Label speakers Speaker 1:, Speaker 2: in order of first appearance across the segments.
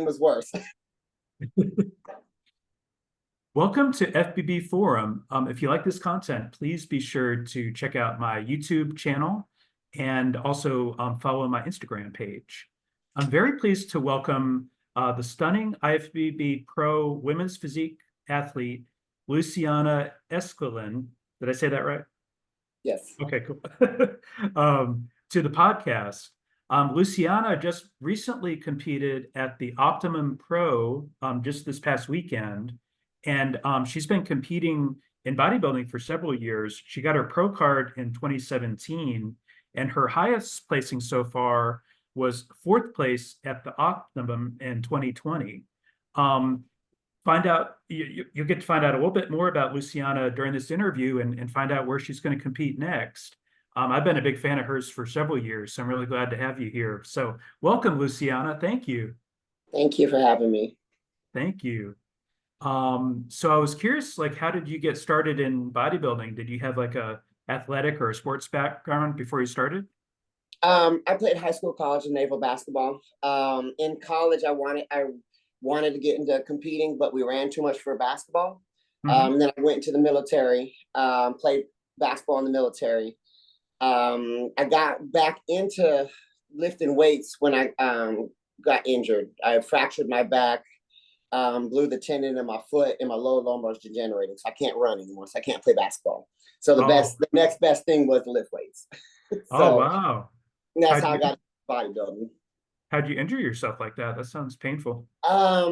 Speaker 1: was worse.
Speaker 2: Welcome to FBB Forum. If you like this content, please be sure to check out my YouTube channel and also follow my Instagram page. I'm very pleased to welcome the stunning IFBB Pro women's physique athlete, Luciana Esquilin. Did I say that right?
Speaker 1: Yes.
Speaker 2: Okay, cool. To the podcast. Luciana just recently competed at the Optimum Pro just this past weekend, and she's been competing in bodybuilding for several years. She got her pro card in 2017, and her highest placing so far was fourth place at the Optimum in 2020. You'll get to find out a little bit more about Luciana during this interview and find out where she's going to compete next. I've been a big fan of hers for several years, so I'm really glad to have you here. So welcome, Luciana. Thank you.
Speaker 1: Thank you for having me.
Speaker 2: Thank you. So I was curious, like, how did you get started in bodybuilding? Did you have like a athletic or a sports background before you started?
Speaker 1: I played high school, college, and naval basketball. In college, I wanted to get into competing, but we ran too much for basketball. Then I went into the military, played basketball in the military. I got back into lifting weights when I got injured. I fractured my back, blew the tendon in my foot, and my lower lumbar is degenerating, so I can't run anymore. So I can't play basketball. So the next best thing was to lift weights.
Speaker 2: Oh,
Speaker 1: So
Speaker 2: wow.
Speaker 1: that's how I got into bodybuilding.
Speaker 2: How'd you injure yourself like that? That sounds painful.
Speaker 1: I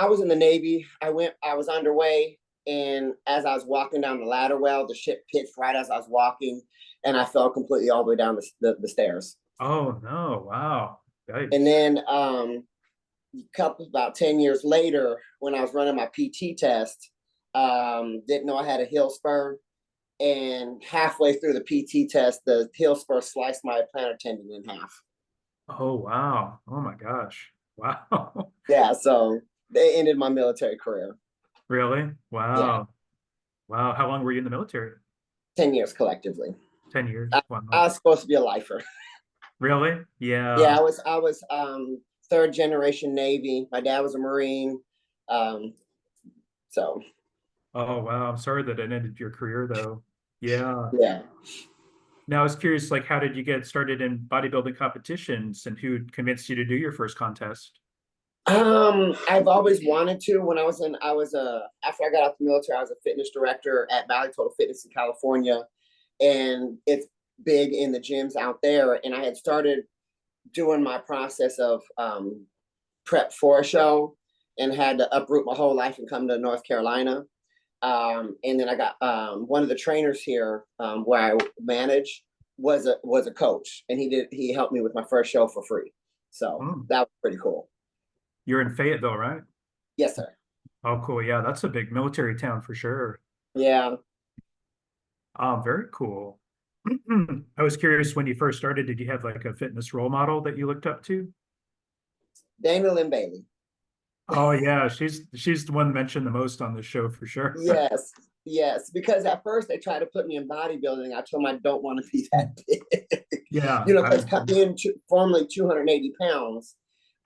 Speaker 1: was in the Navy. I was underway, and as I was walking down the ladder well, the ship pitched right as I was walking, and I fell completely all the way down the stairs.
Speaker 2: Oh no! Wow. Yikes.
Speaker 1: And then about 10 years later, when I was running my PT test, didn't know I had a heel spur, and halfway through the PT test, the heel spur sliced my plantar tendon in half.
Speaker 2: Oh wow. Oh my gosh. Wow.
Speaker 1: Yeah, so they ended my military career.
Speaker 2: Really?
Speaker 1: Yeah,
Speaker 2: Wow. Wow. How long were you in the military?
Speaker 1: 10 years collectively.
Speaker 2: 10 years.
Speaker 1: I
Speaker 2: Wow.
Speaker 1: was supposed to be a lifer.
Speaker 2: Really?
Speaker 1: Yeah,
Speaker 2: Yeah.
Speaker 1: I was third generation Navy. My dad was a Marine. Um, so
Speaker 2: Oh wow. I'm sorry that it ended your career though. Yeah.
Speaker 1: yeah.
Speaker 2: Now I was curious, like, how did you get started in bodybuilding competitions and who convinced you to do your first contest?
Speaker 1: I've always wanted to. When I was after I got out the military, I was a fitness director at Valley Total Fitness in California, and it's big in the gyms out there. And I had started doing my process of prep for a show, and had to uproot my whole life and come to North Carolina. And then I got one of the trainers here where I manage was a coach, and he helped me with my first show for free. So
Speaker 2: Hmm.
Speaker 1: that was pretty cool.
Speaker 2: You're in Fayetteville, right?
Speaker 1: Yes, sir.
Speaker 2: Oh, cool. Yeah, that's a big military town for sure.
Speaker 1: Yeah.
Speaker 2: Very cool. I was curious when you first started, did you have like a fitness role model that you looked up to?
Speaker 1: Daniel and Bailey.
Speaker 2: Oh yeah, she's the one mentioned the most on the show for sure.
Speaker 1: Yes, yes. Because at first they tried to put me in bodybuilding. I told them I don't want to be that big.
Speaker 2: Yeah, I
Speaker 1: Because
Speaker 2: understand.
Speaker 1: being formerly 280 pounds,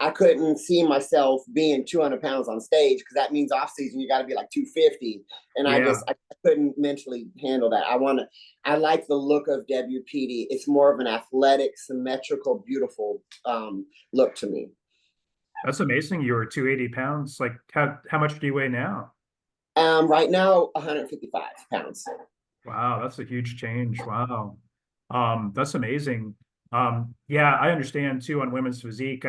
Speaker 1: I couldn't see myself being 200 pounds on stage, because that means off season you got to be like 250, and
Speaker 2: Yeah,
Speaker 1: I couldn't mentally handle that. I like the look of WPD. It's more of an athletic, symmetrical, beautiful look to me.
Speaker 2: that's amazing. You were 280 pounds. Like how much do you weigh now?
Speaker 1: Right now, 155 pounds.
Speaker 2: Wow, that's a huge change. Wow. That's amazing. Yeah, I understand too on women's physique.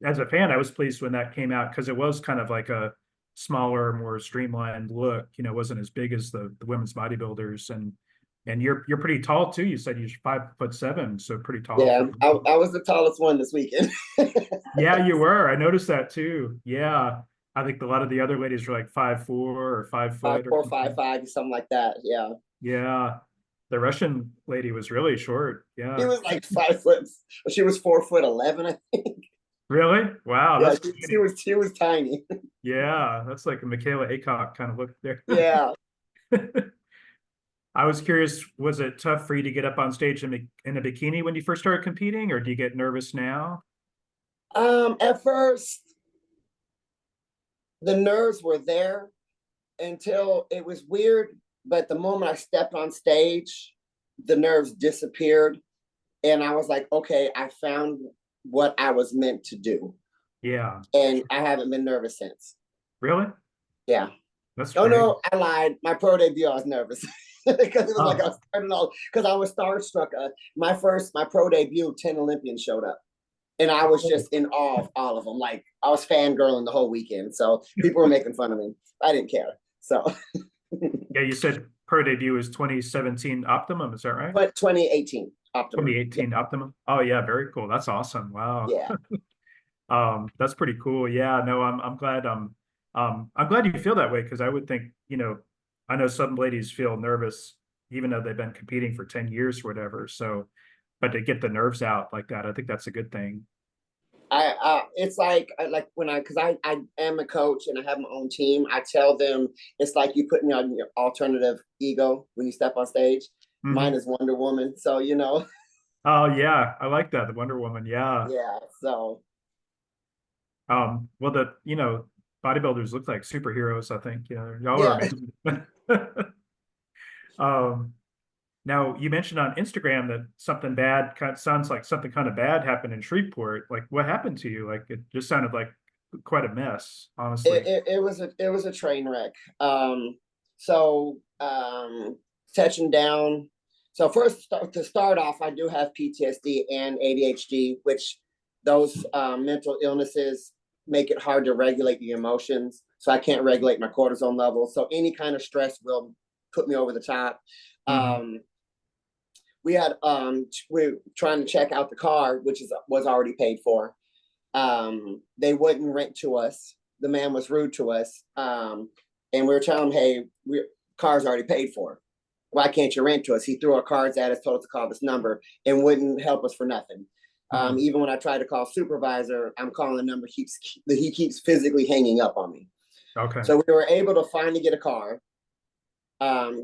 Speaker 2: As a fan, I was pleased when that came out because it was kind of like a smaller, more streamlined look. You know, wasn't as big as the women's bodybuilders. And you're pretty tall too. You said you're 5'7", so pretty tall
Speaker 1: Yeah,
Speaker 2: for.
Speaker 1: I was the tallest one this weekend.
Speaker 2: Yeah, you were. I noticed that too. Yeah, I think a lot of the other ladies were like 5'4" or 5 foot or
Speaker 1: 5'4",
Speaker 2: something.
Speaker 1: 5'5", something like that. Yeah,
Speaker 2: Yeah, the Russian lady was really short.
Speaker 1: he
Speaker 2: Yeah.
Speaker 1: was like 5 foot. She was 4'11", I think.
Speaker 2: Really? Wow,
Speaker 1: Yeah,
Speaker 2: that's
Speaker 1: she was tiny.
Speaker 2: yeah, that's like a Michaela Aycock kind of look there.
Speaker 1: Yeah.
Speaker 2: I was curious, was it tough for you to get up on stage in a bikini when you first started competing, or do you get nervous now?
Speaker 1: At first, the nerves were there until it was weird. But the moment I stepped on stage, the nerves disappeared. And I was like, okay, I found what I was meant to do.
Speaker 2: Yeah.
Speaker 1: And I haven't been nervous since.
Speaker 2: Really?
Speaker 1: Yeah.
Speaker 2: That's
Speaker 1: Oh
Speaker 2: great.
Speaker 1: no, I lied. My pro debut, I was nervous because it was like I
Speaker 2: Oh,
Speaker 1: was starting all because I was starstruck. My pro debut, 10 Olympians showed up, and I was just in awe of all of them. Like I was fangirling the whole weekend, so people were making fun of me. I didn't care. So
Speaker 2: yeah, you said pro debut is 2017 Optimum, is that right?
Speaker 1: but 2018 Optimum.
Speaker 2: 2018 Optimum. Oh yeah, very cool. That's awesome. Wow.
Speaker 1: Yeah.
Speaker 2: That's pretty cool. Yeah, no, I'm glad you feel that way, because I would think, I know some ladies feel nervous even though they've been competing for 10 years or whatever. So, but to get the nerves out like that, I think that's a good thing.
Speaker 1: It's like because I am a coach and I have my own team. I tell them it's like you putting on your alternative ego when you step on stage. Mine is Wonder Woman, so
Speaker 2: Oh yeah, I like that, the Wonder Woman. Yeah.
Speaker 1: yeah. So
Speaker 2: Well, bodybuilders look like superheroes, I think. Y'all are
Speaker 1: yeah.
Speaker 2: amazing. Um, Now you mentioned on Instagram that something bad sounds like something kind of bad happened in Shreveport. Like what happened to you? Like it just sounded like quite a mess, honestly.
Speaker 1: It was a train wreck. So touching down. So first, to start off, I do have PTSD and ADHD, which those mental illnesses make it hard to regulate the emotions. So I can't regulate my cortisol levels. So any kind of stress will put me over the top. We were trying to check out the car, which was already paid for. They wouldn't rent to us. The man was rude to us. And we were telling him, hey, car's already paid for. Why can't you rent to us? He threw our cards at us, told us to call this number, and wouldn't help us for nothing. Even when I tried to call supervisor, I'm calling the number, he keeps physically hanging up on me.
Speaker 2: Okay.
Speaker 1: So we were able to finally get a car,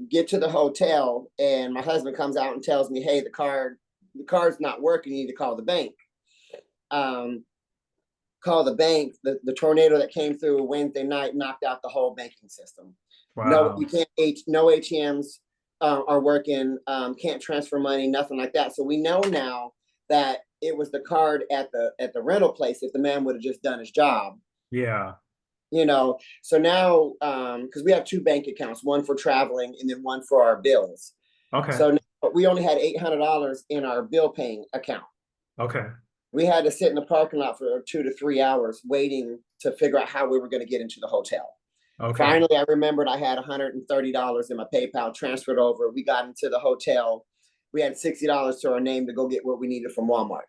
Speaker 1: get to the hotel, and my husband comes out and tells me, hey, the car's not working, you need to call the bank. Call the bank. The tornado that came through Wednesday night knocked out the whole banking system.
Speaker 2: Wow.
Speaker 1: No, you can't. No ATMs are working. Can't transfer money. Nothing like that. So we know now that it was the card at the rental place. If the man would have just done his job.
Speaker 2: Yeah.
Speaker 1: So now because we have two bank accounts, one for traveling and then one for our bills.
Speaker 2: Okay.
Speaker 1: So now we only had $800 in our bill paying account.
Speaker 2: Okay.
Speaker 1: We had to sit in the parking lot for 2 to 3 hours waiting to figure out how we were going to get into the hotel. Okay. Finally, I remembered I had $130 in my PayPal transferred over. We got into the hotel. We had $60 to our name to go get what we needed from Walmart.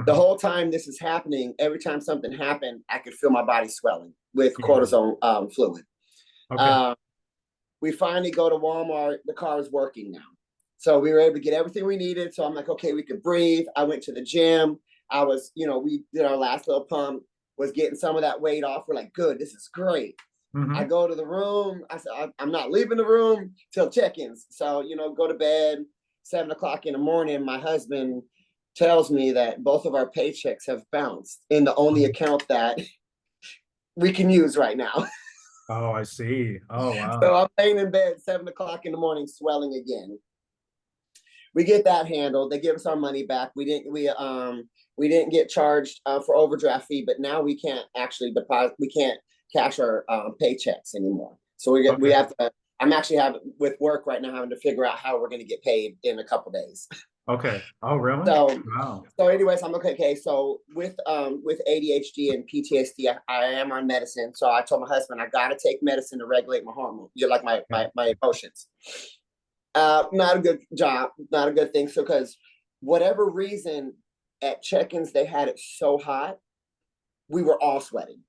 Speaker 1: The whole time this is happening, every time something happened, I could feel my body swelling with cortisone fluid. Okay. We finally go to Walmart. The car is working now. So we were able to get everything we needed. So I'm like, okay, we could breathe. I went to the gym. I was, we did our last little pump, was getting some of that weight off. We're like, good, this is great. I go to the room. I said, I'm not leaving the room till check-ins. So, go to bed, 7 o'clock in the morning. My husband tells me that both of our paychecks have bounced in the only account that we can use right now.
Speaker 2: Oh, I see. Oh, wow.
Speaker 1: So I'm laying in bed 7 o'clock in the morning, swelling again. We get that handled. They give us our money back. We didn't get charged for overdraft fee, but now we can't actually deposit. We can't cash our paychecks anymore. So we have to. I'm actually with work right now having to figure out how we're going to get paid in a couple days.
Speaker 2: Okay. Oh, really?
Speaker 1: So
Speaker 2: wow.
Speaker 1: So, anyways, I'm okay. Okay, so with ADHD and PTSD, I am on medicine. So I told my husband I got to take medicine to regulate my hormones, like my emotions. Not a good job, not a good thing. So, because whatever reason at check-ins they had it so hot, we were all sweating.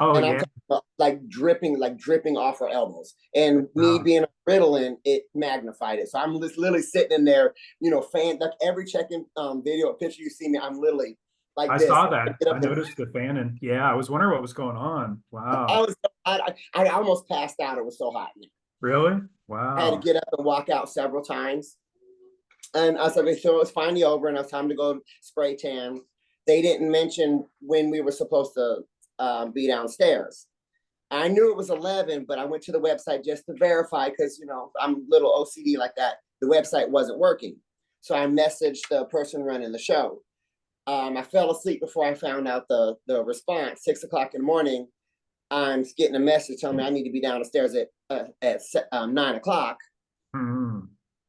Speaker 2: Oh,
Speaker 1: and
Speaker 2: yeah.
Speaker 1: I'm talking about, like dripping off our elbows. And me being a Ritalin, it magnified it. So I'm just literally sitting in there, fan. Like every check-in video, picture you see me, I'm literally like this.
Speaker 2: I saw that. I noticed the fan, and I was wondering what was going on. Wow.
Speaker 1: I almost passed out. It was so hot.
Speaker 2: Really? Wow.
Speaker 1: I had to get up and walk out several times. And I said, so it was finally over, and it was time to go spray tan. They didn't mention when we were supposed to be downstairs. I knew it was 11, but I went to the website just to verify because, you know, I'm a little OCD like that. The website wasn't working. So I messaged the person running the show. I fell asleep before I found out the response. 6 o'clock in the morning, I'm getting a message telling me I need to be downstairs at 9 o'clock.
Speaker 2: Mm-hmm.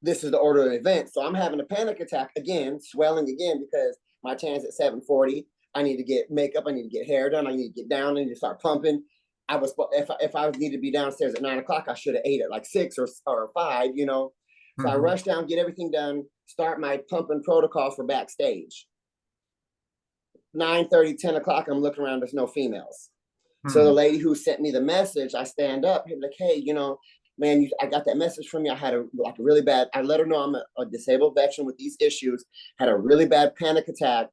Speaker 1: This is the order of events. So I'm having a panic attack again, swelling again, because my tan's at 7:40. I need to get makeup. I need to get hair done. I need to get down. I need to start pumping. I was if I needed to be downstairs at 9 o'clock, I should have ate at like 6 or 5, you know. So I rushed down, get everything done, start my pumping protocol for Backstage. 9:30, 10 o'clock, I'm looking around, there's no females. So the lady who sent me the message, I stand up, I'm like, hey, you know, man, I got that message from you. I had a really bad, I let her know I'm a disabled veteran with these issues, had a really bad panic attack.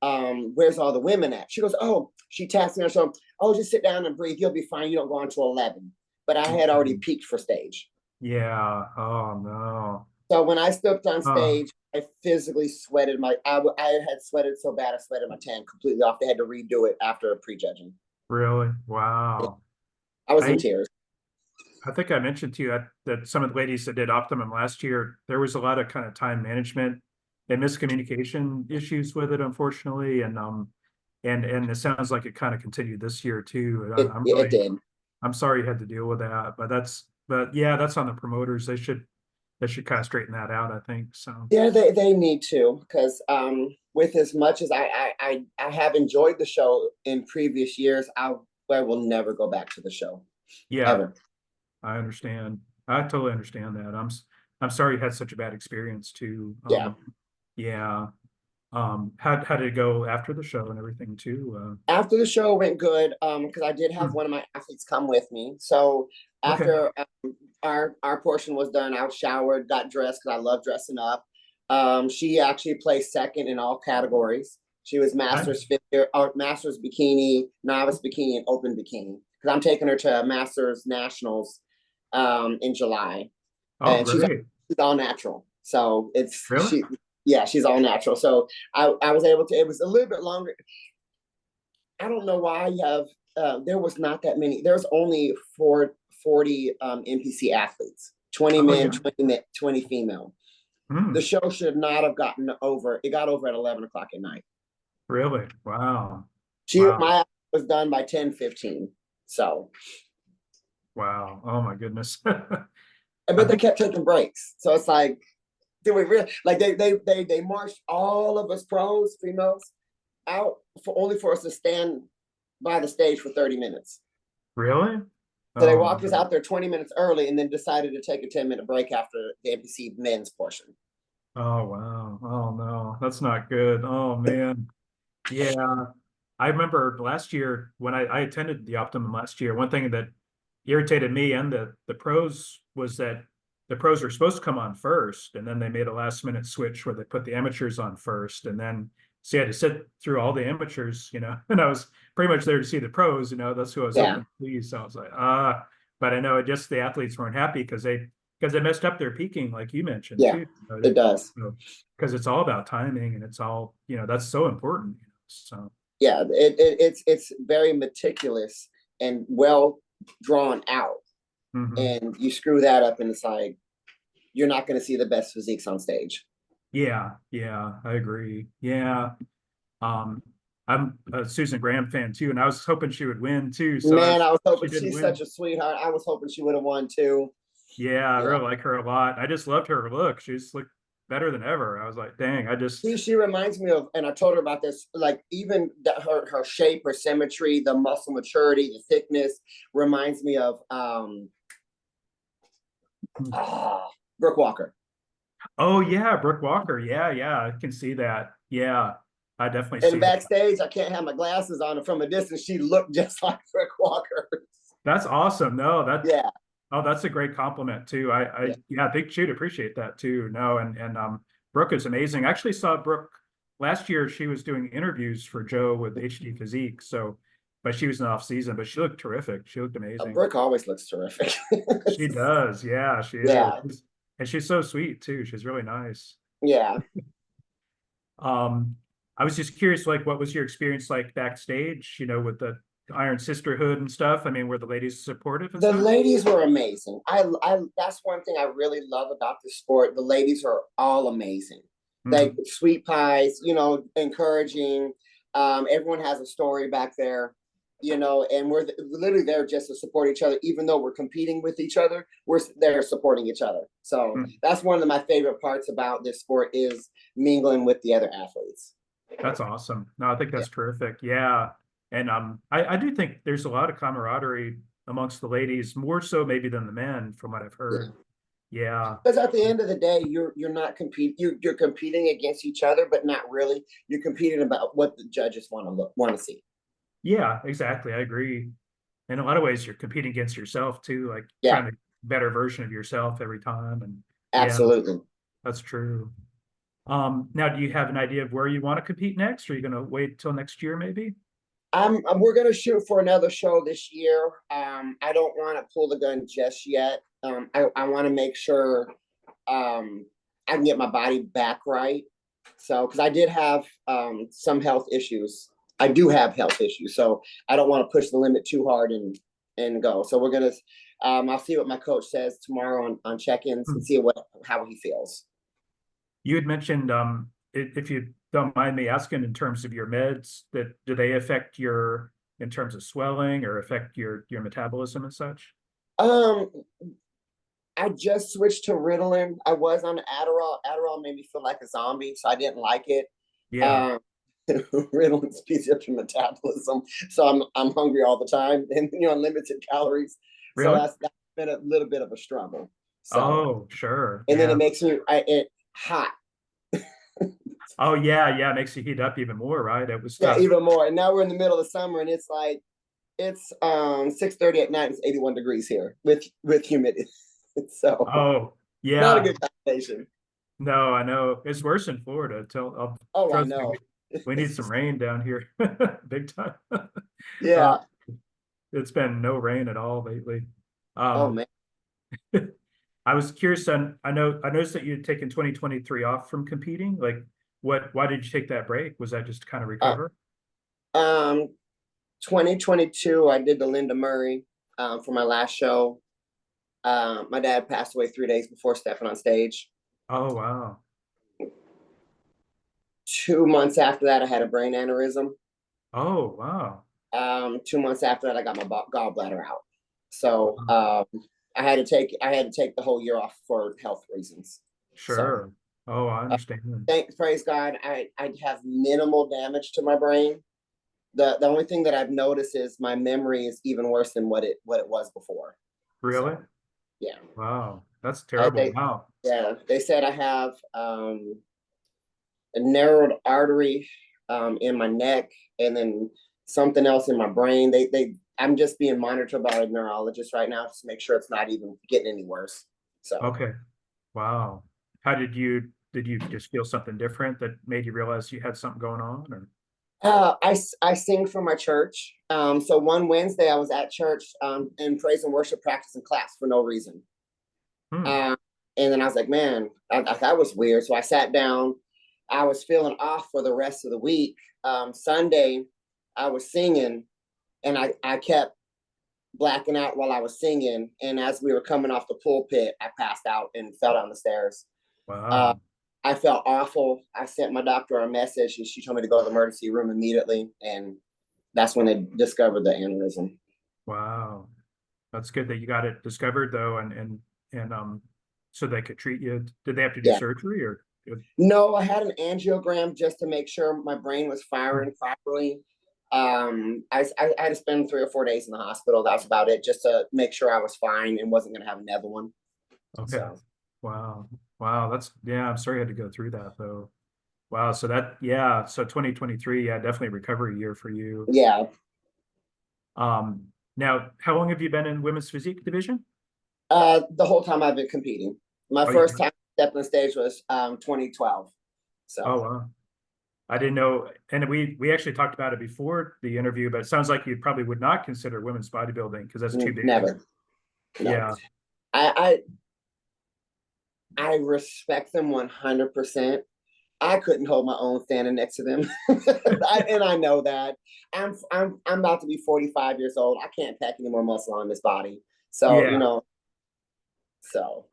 Speaker 1: Where's all the women at? She goes, oh, she taps me on the shoulder. Oh, just sit down and breathe. You'll be fine. You don't go on until 11. But I had already peaked for stage.
Speaker 2: Yeah. Oh no.
Speaker 1: So when I stepped on stage, I physically sweated I had sweated so bad, I sweated my tan completely off. They had to redo it after prejudging.
Speaker 2: Really? Wow.
Speaker 1: I was in tears.
Speaker 2: I think I mentioned to you that some of the ladies that did Optimum last year, there was a lot of kind of time management and miscommunication issues with it, unfortunately. And it sounds like it kind of continued this year too.
Speaker 1: It did.
Speaker 2: I'm sorry you had to deal with that, but yeah, that's on the promoters. They should kind of straighten that out, I think. So
Speaker 1: yeah, they need to, because with as much as I have enjoyed the show in previous years, I will never go back to the show.
Speaker 2: Yeah,
Speaker 1: ever.
Speaker 2: I understand. I totally understand that. I'm sorry you had such a bad experience too.
Speaker 1: Yeah.
Speaker 2: Yeah. How did it go after the show and everything too?
Speaker 1: After the show went good, because I did have one of my athletes come with me. So after our portion was done, I showered, got dressed because I love dressing up. She actually placed second in all categories. She was masters figure, masters bikini, novice bikini, and open bikini. Because I'm taking her to Masters Nationals in July.
Speaker 2: Oh,
Speaker 1: and
Speaker 2: great.
Speaker 1: She's all natural. So it's
Speaker 2: really?
Speaker 1: she's all natural. So I was able to, it was a little bit longer. I don't know why you have, there was not that many. There's only 40 NPC athletes, 20 men, 20 female. The show should not have gotten over. It got over at 11 o'clock at night.
Speaker 2: Really? Wow.
Speaker 1: My was done by 10:15. So.
Speaker 2: Wow. Oh my goodness.
Speaker 1: But they kept taking breaks. So it's like, did we really, like they marched all of us pros, females, out only for us to stand by the stage for 30 minutes.
Speaker 2: Really?
Speaker 1: So they walked us out there 20 minutes early and then decided to take a 10-minute break after the NPC men's portion.
Speaker 2: Oh, wow. Oh, no, that's not good. Oh, man. Yeah. I remember last year when I attended the Optimum last year, one thing that irritated me and the pros was that the pros were supposed to come on first, and then they made a last minute switch where they put the amateurs on first, and then so you had to sit through all the amateurs, you know, and I was pretty much there to see the pros, you know, that's who I was hoping to please. So I was like, but I know just the athletes weren't happy because they messed up their peaking, like you mentioned too. You know,
Speaker 1: it does.
Speaker 2: Because it's all about timing and it's all, you know, that's so important. You know, so
Speaker 1: yeah, it's very meticulous and well drawn out. And you screw that up and it's like, you're not going to see the best physiques on stage.
Speaker 2: Yeah, I agree. Yeah. I'm a Susan Graham fan too, and I was hoping she would win too. So
Speaker 1: man, I was hoping she's such a sweetheart. I was hoping she would have won too.
Speaker 2: Yeah, I really like her a lot. I just loved her look. She's looked better than ever. I was like, dang,
Speaker 1: she reminds me of, and I told her about this, like even her shape, her symmetry, the muscle maturity, the thickness reminds me of Brooke Walker.
Speaker 2: Oh yeah, Brooke Walker. Yeah, I can see that. Yeah, I definitely see.
Speaker 1: And Backstage, I can't have my glasses on, and from a distance, she looked just like Brooke Walker.
Speaker 2: That's awesome. No, that's
Speaker 1: yeah.
Speaker 2: Oh, that's a great compliment too. I think she'd appreciate that too. No, and Brooke is amazing. I actually saw Brooke last year. She was doing interviews for Joe with HD Physique. So, but she was in off season, but she looked terrific. She looked amazing.
Speaker 1: Brooke always looks terrific.
Speaker 2: She does. Yeah, she is. And she's so sweet too. She's really nice.
Speaker 1: Yeah.
Speaker 2: I was just curious, like, what was your experience like backstage, you know, with the Iron Sisterhood and stuff? I mean, were the ladies supportive and
Speaker 1: The
Speaker 2: stuff?
Speaker 1: ladies were amazing. That's one thing I really love about the sport. The ladies are all amazing. Like sweet pies, you know, encouraging. Everyone has a story back there, you know, and we're literally there just to support each other. Even though we're competing with each other, we're there supporting each other. So that's one of my favorite parts about this sport is mingling with the other athletes.
Speaker 2: That's awesome. No, I think that's terrific. Yeah. And I do think there's a lot of camaraderie amongst the ladies, more so maybe than the men, from what I've heard. Yeah.
Speaker 1: Because at the end of the day, you're not competing. You're competing against each other, but not really. You're competing about what the judges want to see.
Speaker 2: Yeah, exactly. I agree. In a lot of ways, you're competing against yourself too, like trying to better version of yourself every time. And
Speaker 1: absolutely,
Speaker 2: that's true. Now, do you have an idea of where you want to compete next? Or are you going to wait till next year, maybe?
Speaker 1: We're going to shoot for another show this year. I don't want to pull the gun just yet. I want to make sure I can get my body back right. So, because I did have some health issues. I do have health issues, so I don't want to push the limit too hard and go. So we're gonna. I'll see what my coach says tomorrow on check-ins and see how he feels.
Speaker 2: You had mentioned, if you don't mind me asking, in terms of your meds, that do they affect in terms of swelling or affect your metabolism and such?
Speaker 1: I just switched to Ritalin. I was on Adderall. Adderall made me feel like a zombie, so I didn't like it.
Speaker 2: Yeah.
Speaker 1: Ritalin speeds up your metabolism, so I'm hungry all the time, and limited calories.
Speaker 2: Really?
Speaker 1: So that's been a little bit of a struggle. So,
Speaker 2: oh, sure.
Speaker 1: and then it makes me hot.
Speaker 2: Oh yeah, it makes you heat up even more, right? It was
Speaker 1: tough.
Speaker 2: tough.
Speaker 1: Even more. And now we're in the middle of summer, and it's like it's 6:30 at night. It's 81 degrees here with humidity. So
Speaker 2: yeah,
Speaker 1: not a good combination.
Speaker 2: No, I know it's worse in Florida.
Speaker 1: I know.
Speaker 2: We need some rain down here, big time.
Speaker 1: Yeah,
Speaker 2: it's been no rain at all lately.
Speaker 1: Oh man.
Speaker 2: I was curious I noticed that you had taken 2023 off from competing. Like why did you take that break? Was that just to kind of recover?
Speaker 1: 2022, I did the Linda Murray for my last show. My dad passed away 3 days before stepping on stage.
Speaker 2: Oh, wow.
Speaker 1: 2 months after that, I had a brain aneurysm.
Speaker 2: Oh, wow.
Speaker 1: 2 months after that, I got my gallbladder out. So I had to take the whole year off for health reasons.
Speaker 2: Sure. So, I understand.
Speaker 1: Praise God, I have minimal damage to my brain. The only thing that I've noticed is my memory is even worse than what it was before.
Speaker 2: Really?
Speaker 1: So, yeah.
Speaker 2: Wow, that's terrible. Wow.
Speaker 1: Yeah, they said I have a narrowed artery in my neck, and then something else in my brain. I'm just being monitored by a neurologist right now to make sure it's not even getting any worse. So
Speaker 2: okay. Wow. How did you just feel something different that made you realize you had something going on, or?
Speaker 1: I sing for my church. So one Wednesday I was at church in praise and worship practice and class for no reason. And then I was like, man, that was weird. So I sat down. I was feeling off for the rest of the week. Sunday, I was singing, and I kept blacking out while I was singing. And as we were coming off the pulpit, I passed out and fell down the stairs.
Speaker 2: Wow.
Speaker 1: I felt awful. I sent my doctor a message, and she told me to go to the emergency room immediately. And that's when they discovered the aneurysm.
Speaker 2: Wow. That's good that you got it discovered, though, and so they could treat you. Did they have to do surgery, or?
Speaker 1: No, I had an angiogram just to make sure my brain was firing properly. I had to spend 3 or 4 days in the hospital. That was about it, just to make sure I was fine and wasn't going to have another one.
Speaker 2: Okay. So. Wow. I'm sorry you had to go through that, though. Wow. So 2023, definitely a recovery year for you.
Speaker 1: Yeah.
Speaker 2: Now, how long have you been in women's physique division?
Speaker 1: The whole time I've been competing. My first time stepping on stage was 2012. So.
Speaker 2: Oh, wow. I didn't know, and we actually talked about it before the interview, but it sounds like you probably would not consider women's bodybuilding because that's too big.
Speaker 1: Never. No. Yeah. I respect them 100%. I couldn't hold my own standing next to them. And I know that. I'm about to be 45 years old. I can't pack any more muscle on this body. So,
Speaker 2: Yeah.
Speaker 1: So.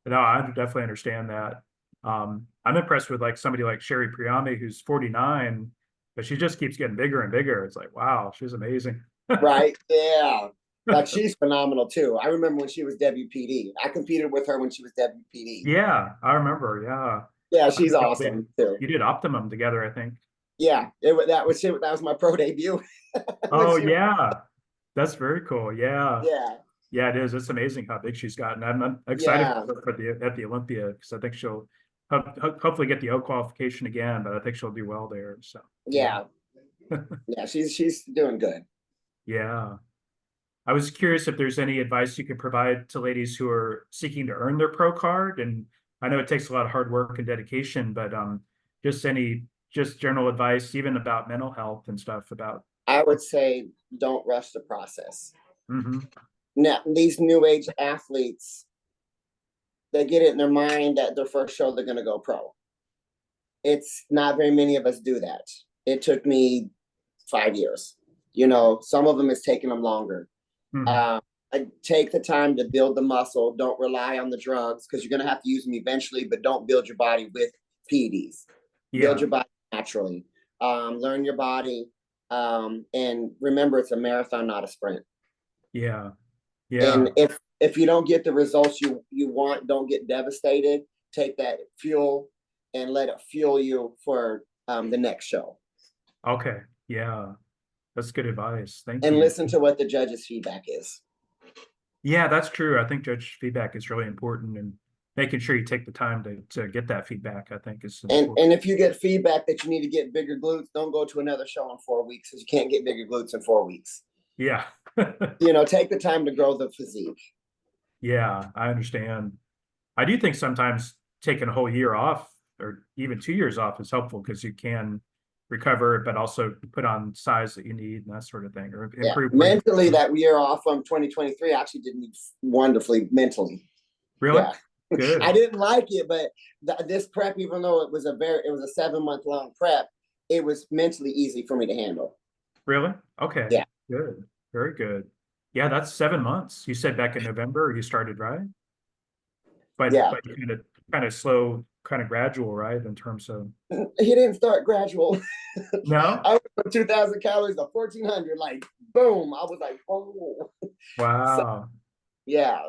Speaker 2: No, I definitely understand that. I'm impressed with like somebody like Sherry Priami, who's 49, but she just keeps getting bigger and bigger. It's like, wow, she's amazing.
Speaker 1: Right. Yeah. Like she's phenomenal too. I remember when she was WPD. I competed with her when she was WPD.
Speaker 2: Yeah, I remember. Yeah.
Speaker 1: Yeah, she's awesome too.
Speaker 2: You did Optimum together, I think.
Speaker 1: Yeah, that was my pro debut.
Speaker 2: Oh, yeah. That's very cool. Yeah.
Speaker 1: Yeah.
Speaker 2: Yeah, it is. It's amazing how big she's gotten. I'm excited
Speaker 1: Yeah.
Speaker 2: for at the Olympia because I think she'll hopefully get the O qualification again, but I think she'll do well there. So
Speaker 1: Yeah. Yeah, she's doing good.
Speaker 2: yeah. I was curious if there's any advice you could provide to ladies who are seeking to earn their pro card. And I know it takes a lot of hard work and dedication, but just general advice, even about mental health and stuff about.
Speaker 1: I would say don't rush the process.
Speaker 2: Mm-hmm.
Speaker 1: Now, these new age athletes, they get it in their mind that their first show they're going to go pro. It's not very many of us do that. It took me 5 years. Some of them it's taken them longer.
Speaker 2: Mm-hmm.
Speaker 1: I take the time to build the muscle. Don't rely on the drugs because you're going to have to use them eventually, but don't build your body with PEDs.
Speaker 2: Yeah.
Speaker 1: Build your body naturally. Learn your body. And remember, it's a marathon, not a sprint.
Speaker 2: Yeah. Yeah.
Speaker 1: And if you don't get the results you want, don't get devastated. Take that fuel and let it fuel you for the next show.
Speaker 2: Okay. Yeah. That's good advice. Thank
Speaker 1: and
Speaker 2: you.
Speaker 1: Listen to what the judge's feedback is.
Speaker 2: Yeah, that's true. I think judge feedback is really important, and making sure you take the time to get that feedback, I think, is important.
Speaker 1: And if you get feedback that you need to get bigger glutes, don't go to another show in 4 weeks because you can't get bigger glutes in 4 weeks.
Speaker 2: Yeah.
Speaker 1: Take the time to grow the physique.
Speaker 2: Yeah, I understand. I do think sometimes taking a whole year off or even 2 years off is helpful because you can recover, but also put on size that you need and that sort of thing, or improve.
Speaker 1: Mentally, that year off from 2023 actually did me wonderfully mentally.
Speaker 2: Really?
Speaker 1: Yeah.
Speaker 2: Good.
Speaker 1: I didn't like it, but this prep, even though it was a 7-month long prep, it was mentally easy for me to handle.
Speaker 2: Really? Okay.
Speaker 1: Yeah.
Speaker 2: Good. Very good. Yeah, that's 7 months. You said back in November you started, right? But
Speaker 1: yeah,
Speaker 2: but kind of slow, kind of gradual, right? In terms of.
Speaker 1: He didn't start gradual.
Speaker 2: No.
Speaker 1: I went from 2,000 calories to 1,400. Like boom! I was like, oh.
Speaker 2: Wow.
Speaker 1: So, yeah.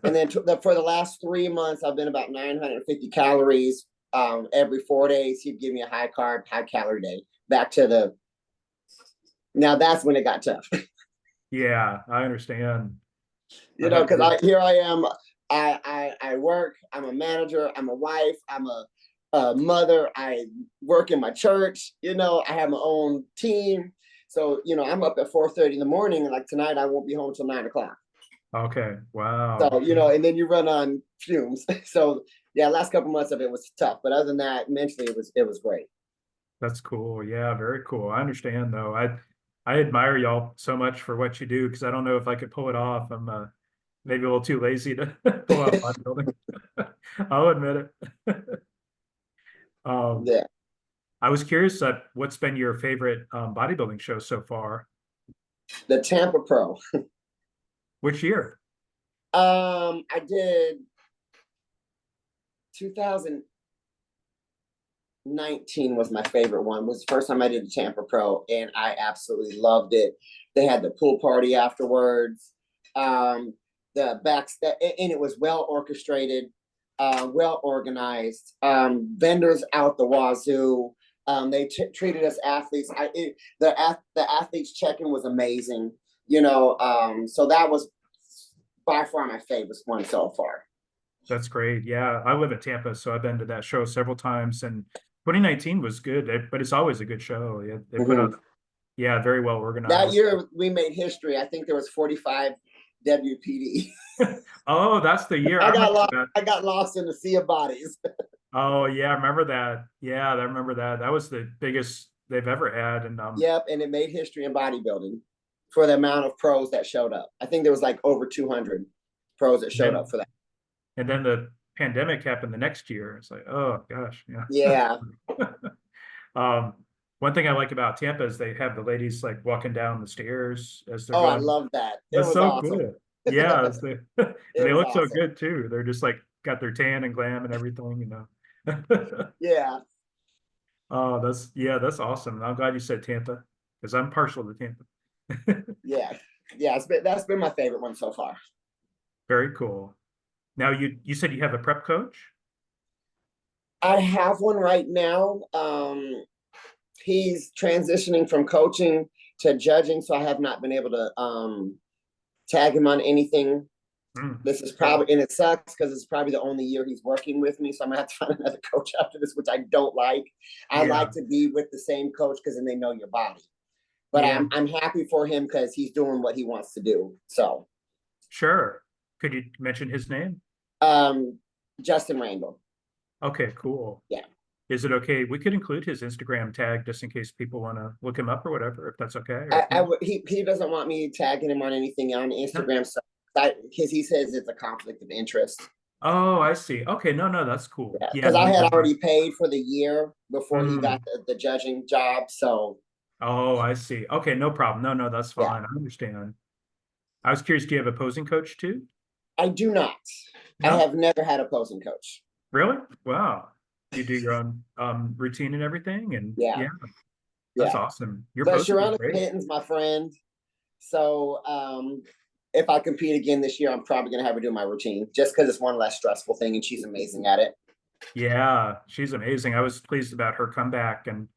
Speaker 1: And then for the last 3 months, I've been about 950 calories every 4 days. He'd give me a high carb, high calorie day. Now that's when it got tough.
Speaker 2: Yeah, I understand.
Speaker 1: Because here I am. I work. I'm a manager. I'm a wife. I'm a mother. I work in my church. I have my own team. So I'm up at 4:30 in the morning, and like tonight I won't be home till 9 o'clock.
Speaker 2: Okay. Wow.
Speaker 1: So and then you run on fumes. So yeah, last couple months of it was tough, but other than that, mentally it was great.
Speaker 2: That's cool. Yeah, very cool. I understand though. I admire y'all so much for what you do because I don't know if I could pull it off. I'm maybe a little too lazy to pull off bodybuilding. I'll admit it.
Speaker 1: Yeah.
Speaker 2: I was curious, what's been your favorite bodybuilding show so far?
Speaker 1: The Tampa Pro.
Speaker 2: Which year?
Speaker 1: I did 2019 was my favorite one. It was the first time I did the Tampa Pro, and I absolutely loved it. They had the pool party afterwards. The backstage, and it was well orchestrated, well organized. Vendors out the wazoo. They treated us athletes. The athletes check-in was amazing. So that was by far my favorite one so far.
Speaker 2: That's great. Yeah, I live in Tampa, so I've been to that show several times, and 2019 was good, but it's always a good show. Yeah, they put on, very well organized.
Speaker 1: That year we made history. I think there was 45 WPD.
Speaker 2: Oh, that's the year.
Speaker 1: I got lost in the sea of bodies.
Speaker 2: Oh yeah, I remember that. Yeah, I remember that. That was the biggest they've ever had, and
Speaker 1: yep, and it made history in bodybuilding for the amount of pros that showed up. I think there was like over 200 pros that showed up for that.
Speaker 2: And then pandemic happened the next year. It's like, oh gosh, yeah.
Speaker 1: Yeah.
Speaker 2: One thing I like about Tampa is they have the ladies like walking down the stairs as they're
Speaker 1: Oh, I
Speaker 2: going.
Speaker 1: love that. It
Speaker 2: That's
Speaker 1: was
Speaker 2: so
Speaker 1: awesome.
Speaker 2: cool. Yeah, as they and
Speaker 1: It
Speaker 2: they
Speaker 1: was
Speaker 2: look so
Speaker 1: awesome.
Speaker 2: good too. They're just like got their tan and glam and everything, you know.
Speaker 1: Yeah.
Speaker 2: Oh, that's awesome. I'm glad you said Tampa because I'm partial to Tampa.
Speaker 1: Yeah. Yeah. That's been my favorite one so far.
Speaker 2: Very cool. Now you said you have a prep coach?
Speaker 1: I have one right now. He's transitioning from coaching to judging, so I have not been able to tag him on anything. This is probably, and it sucks because it's probably the only year he's working with me, so I'm gonna have to find another coach after this, which I don't like. I like to be with the same coach because then they know your body. But I'm happy for him because he's doing what he wants to do. So
Speaker 2: Sure. Could you mention his name?
Speaker 1: Justin Randall.
Speaker 2: Okay, cool.
Speaker 1: Yeah.
Speaker 2: Is it okay? We could include his Instagram tag just in case people want to look him up or whatever, if that's okay.
Speaker 1: He doesn't want me tagging him on anything on
Speaker 2: No?
Speaker 1: Instagram, so because he says it's a conflict of interest.
Speaker 2: Oh, I see. Okay, no, that's cool.
Speaker 1: Yeah,
Speaker 2: Yeah,
Speaker 1: because I had already paid for the year before he got
Speaker 2: Mm.
Speaker 1: the judging job. So
Speaker 2: Oh, I see. Okay, no problem. No, that's
Speaker 1: yeah,
Speaker 2: fine. I understand. I was curious, do you have a posing coach too?
Speaker 1: I do not. I
Speaker 2: No?
Speaker 1: have never had a posing coach.
Speaker 2: Really? Wow. You do your own routine and everything, and
Speaker 1: Yeah,
Speaker 2: yeah, that's
Speaker 1: yeah.
Speaker 2: awesome. Your
Speaker 1: But
Speaker 2: posing is
Speaker 1: Sharona
Speaker 2: great.
Speaker 1: Pitten's my friend. So if I compete again this year, I'm probably gonna have her do my routine just because it's one less stressful thing, and she's amazing at it.
Speaker 2: Yeah, she's amazing. I was pleased about her comeback and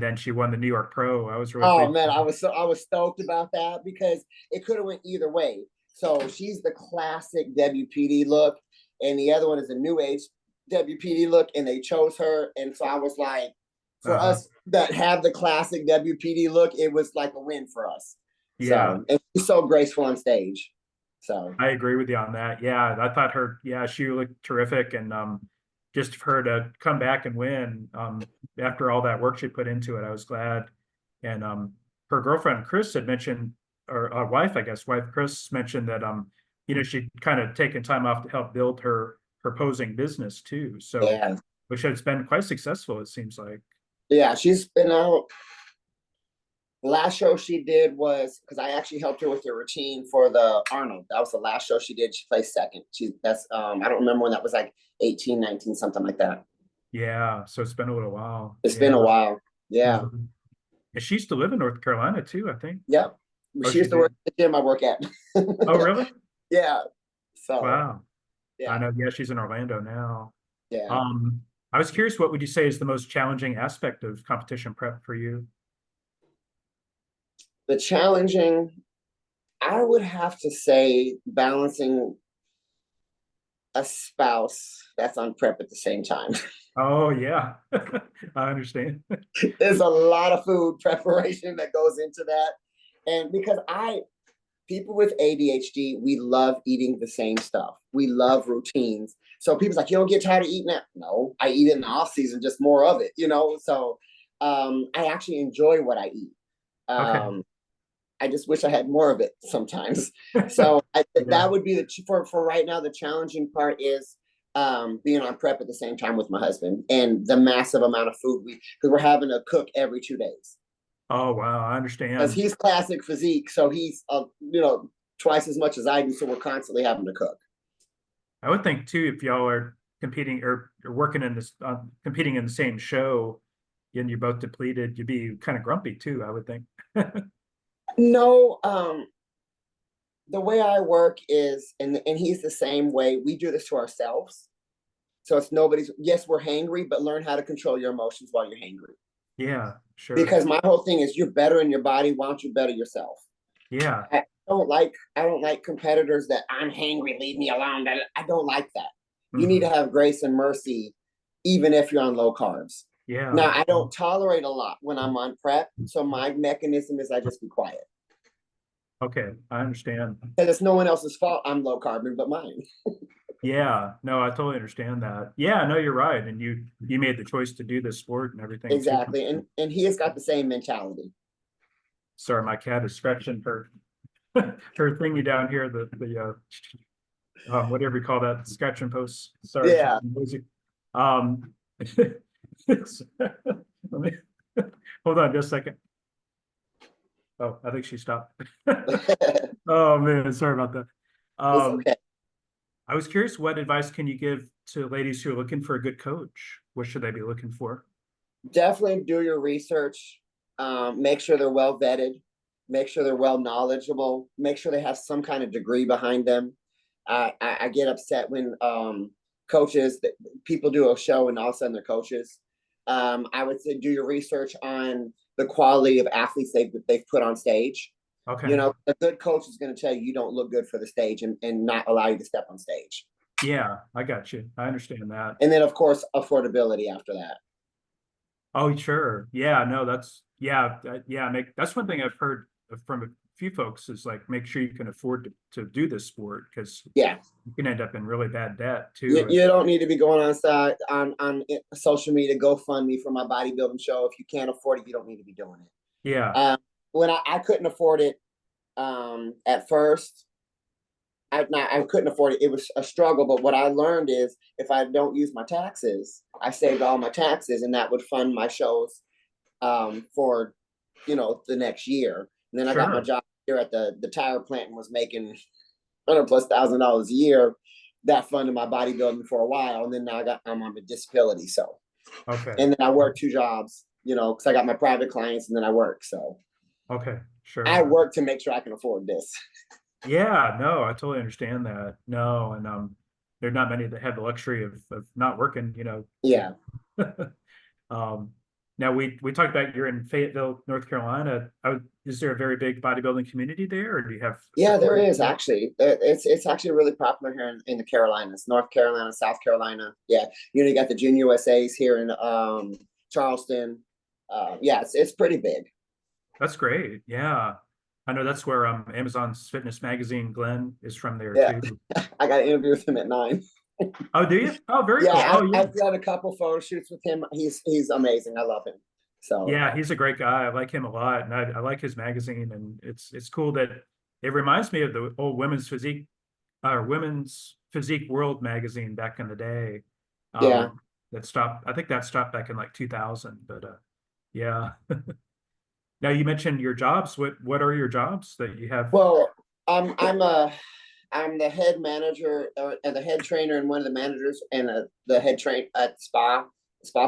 Speaker 2: then she won the New York Pro. I was really
Speaker 1: Oh
Speaker 2: pleased.
Speaker 1: man, I was stoked about that because it could have went either way. So she's the classic WPD look, and the other one is a new age WPD look, and they chose her. And so I was like, for
Speaker 2: Uh-huh.
Speaker 1: us that have the classic WPD look, it was like a win for us.
Speaker 2: Yeah,
Speaker 1: So and she's so graceful on stage. So
Speaker 2: I agree with you on that. Yeah, I thought she looked terrific and just for her to come back and win after all that work she put into it, I was glad. And her girlfriend Chris had mentioned, or wife, I guess, wife Chris mentioned that she'd kind of taken time off to help build her posing business too. So
Speaker 1: yeah,
Speaker 2: which has been quite successful, it seems like.
Speaker 1: yeah, she's been out. The last show she did was because I actually helped her with the routine for the Arnold. That was the last show she did. She placed second. That's I don't remember when that was, like 18, 19, something like that.
Speaker 2: Yeah, so it's been a little while.
Speaker 1: It's been
Speaker 2: Yeah.
Speaker 1: a while. Yeah.
Speaker 2: Mhm. And she used to live in North Carolina too, I think.
Speaker 1: Yep.
Speaker 2: Oh,
Speaker 1: She
Speaker 2: she
Speaker 1: used to work
Speaker 2: did.
Speaker 1: at the gym I work at.
Speaker 2: Oh, really?
Speaker 1: Yeah. So
Speaker 2: Wow. I
Speaker 1: yeah.
Speaker 2: know. Yeah, she's in Orlando now.
Speaker 1: Yeah.
Speaker 2: Um, I was curious, what would you say is the most challenging aspect of competition prep for you?
Speaker 1: The challenging, I would have to say balancing a spouse that's on prep at the same time.
Speaker 2: Oh, yeah. I understand.
Speaker 1: There's a lot of food preparation that goes into that. And because people with ADHD, we love eating the same stuff. We love routines. So people's like, you don't get tired of eating that? No, I eat it in the off season, just more of it, So I actually enjoy what I eat.
Speaker 2: Okay.
Speaker 1: I just wish I had more of it sometimes. So
Speaker 2: Yeah.
Speaker 1: that would be for right now. The challenging part is being on prep at the same time with my husband and the massive amount of food because we're having to cook every 2 days.
Speaker 2: Oh, wow. I
Speaker 1: Because
Speaker 2: understand.
Speaker 1: he's classic physique, so he's twice as much as I do. So we're constantly having to cook.
Speaker 2: I would think too, if y'all are competing or working in this, competing in the same show and you're both depleted, you'd be kind of grumpy too, I would think.
Speaker 1: No, the way I work is, and he's the same way. We do this to ourselves. So it's nobody's. Yes, we're hangry, but learn how to control your emotions while you're hangry.
Speaker 2: Yeah, sure.
Speaker 1: Because my whole thing is, you're better in your body. Why don't you better yourself?
Speaker 2: Yeah.
Speaker 1: I don't like competitors that I'm hangry, leave me alone. I don't like that. You need to
Speaker 2: Mhm.
Speaker 1: have grace and mercy, even if you're on low carbs.
Speaker 2: Yeah.
Speaker 1: Now, I don't tolerate a lot when I'm on prep, so my mechanism is I just be quiet
Speaker 2: Okay, I understand.
Speaker 1: because it's no one else's fault. I'm low carbon, but mine.
Speaker 2: Yeah, no, I totally understand that. Yeah, no, you're right. And you made the choice to do this sport and everything too.
Speaker 1: Exactly, and he has got the same mentality.
Speaker 2: Sorry, my cat is scratching her her thingy down here. whatever you call that, scratch and post. Sorry,
Speaker 1: Yeah.
Speaker 2: music. Um, let me hold on just a second. Oh, I think she stopped.
Speaker 1: It's
Speaker 2: Oh man, sorry about that.
Speaker 1: okay.
Speaker 2: I was curious, what advice can you give to ladies who are looking for a good coach? What should they be looking for?
Speaker 1: Definitely do your research. Make sure they're well vetted. Make sure they're well knowledgeable. Make sure they have some kind of degree behind them. I get upset when coaches, people do a show and all of a sudden they're coaches. I would say do your research on the quality of athletes they've put on stage.
Speaker 2: Okay.
Speaker 1: You know, a good coach is going to tell you you don't look good for the stage and not allow you to step on stage.
Speaker 2: Yeah, I got you. I understand that.
Speaker 1: And then, of course, affordability after that.
Speaker 2: Oh, sure. Yeah, no, that's one thing I've heard from a few folks is like make sure you can afford to do this sport because
Speaker 1: Yeah.
Speaker 2: you can end up in really bad debt
Speaker 1: You,
Speaker 2: too.
Speaker 1: you don't need to be going on social media, GoFundMe for my bodybuilding show. If you can't afford it, you don't need to be doing it.
Speaker 2: Yeah.
Speaker 1: When I couldn't afford it at first, I couldn't afford it. It was a struggle. But what I learned is if I don't use my taxes, I saved all my taxes, and that would fund my shows for the next year. And then I got my
Speaker 2: Sure.
Speaker 1: job here at the tire plant and was making $100,000+ a year. That funded my bodybuilding for a while, and then now I'm on the disability. So,
Speaker 2: Okay.
Speaker 1: and then I work 2 jobs, because I got my private clients, and then I work. So,
Speaker 2: Okay.
Speaker 1: I
Speaker 2: Sure.
Speaker 1: work to make sure I can afford this.
Speaker 2: Yeah, no, I totally understand that. No, and there are not many that have the luxury of not working,
Speaker 1: Yeah.
Speaker 2: Um, now we talked about you're in Fayetteville, North Carolina. Is there a very big bodybuilding community there, or do you have
Speaker 1: Yeah, there
Speaker 2: support?
Speaker 1: is actually. It's actually really popular here in the Carolinas, North Carolina, South Carolina. Yeah, you got the Junior USA's here in Charleston. Yeah, it's pretty big.
Speaker 2: That's great. Yeah, I know that's where Amazon's fitness magazine Glenn is from there
Speaker 1: Yeah,
Speaker 2: too.
Speaker 1: I got an interview with him at 9.
Speaker 2: Oh, do you? Oh, very cool.
Speaker 1: Yeah,
Speaker 2: Oh, yeah.
Speaker 1: I've done a couple photo shoots with him. He's amazing. I love him. So
Speaker 2: Yeah, he's a great guy. I like him a lot, and I like his magazine. And it's cool that it reminds me of the old Women's Physique World magazine back in the day.
Speaker 1: yeah.
Speaker 2: That stopped. I think that stopped back in like 2000. But yeah. Now you mentioned your jobs. What are your jobs that you have?
Speaker 1: Well, I'm the head manager and the head trainer and one of the managers and the head train at Spa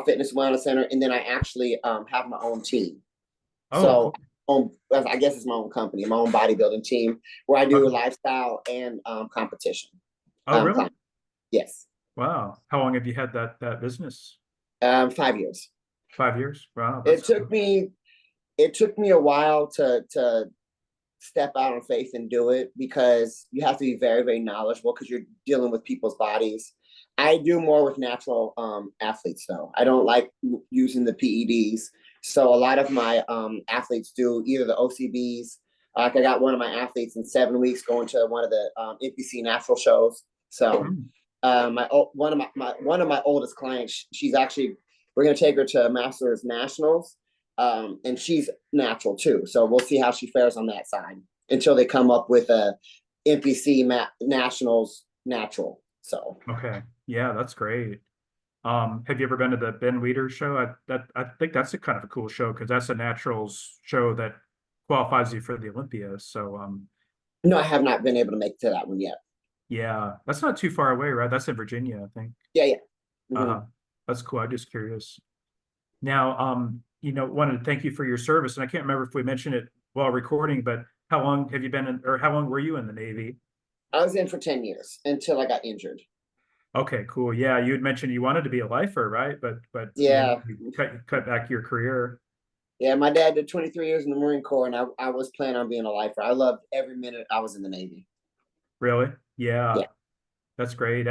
Speaker 1: Fitness Wellness Center, and then I actually have my own team.
Speaker 2: Oh,
Speaker 1: So
Speaker 2: cool.
Speaker 1: I guess it's my own company, my own bodybuilding team, where I do
Speaker 2: Okay.
Speaker 1: lifestyle and competition.
Speaker 2: Oh, really?
Speaker 1: Yes.
Speaker 2: Wow. How long have you had that business?
Speaker 1: 5 years.
Speaker 2: 5 years? Wow, that's
Speaker 1: It
Speaker 2: cool.
Speaker 1: took me it took me a while to step out on faith and do it because you have to be very, very knowledgeable because you're dealing with people's bodies. I do more with natural athletes though. I don't like using the PEDs. So a lot of my athletes do either the OCBs. Like I got one of my athletes in 7 weeks going to one of the NPC natural shows. So
Speaker 2: Mm.
Speaker 1: one of my oldest clients, she's actually we're gonna take her to Masters Nationals, and she's natural too. So we'll see how she fares on that side until they come up with a NPC Nationals natural. So
Speaker 2: Okay. Yeah, that's great. Have you ever been to the Ben Weider show? I think that's a kind of a cool show because that's a naturals show that qualifies you for the Olympia. So
Speaker 1: no, I have not been able to make it to that one yet.
Speaker 2: yeah, that's not too far away, right? That's in Virginia, I think.
Speaker 1: Yeah, yeah. Mm-hmm.
Speaker 2: That's cool. I'm just curious. Now, wanted to thank you for your service, and I can't remember if we mentioned it while recording, but how long have you been in, or how long were you in the Navy?
Speaker 1: I was in for 10 years until I got injured.
Speaker 2: Okay, cool. Yeah, you had mentioned you wanted to be a lifer, right? But
Speaker 1: Yeah.
Speaker 2: you cut back your career.
Speaker 1: Yeah, my dad did 23 years in the Marine Corps, and I was planning on being a lifer. I loved every minute I was in the Navy.
Speaker 2: Really? Yeah,
Speaker 1: Yeah.
Speaker 2: that's great.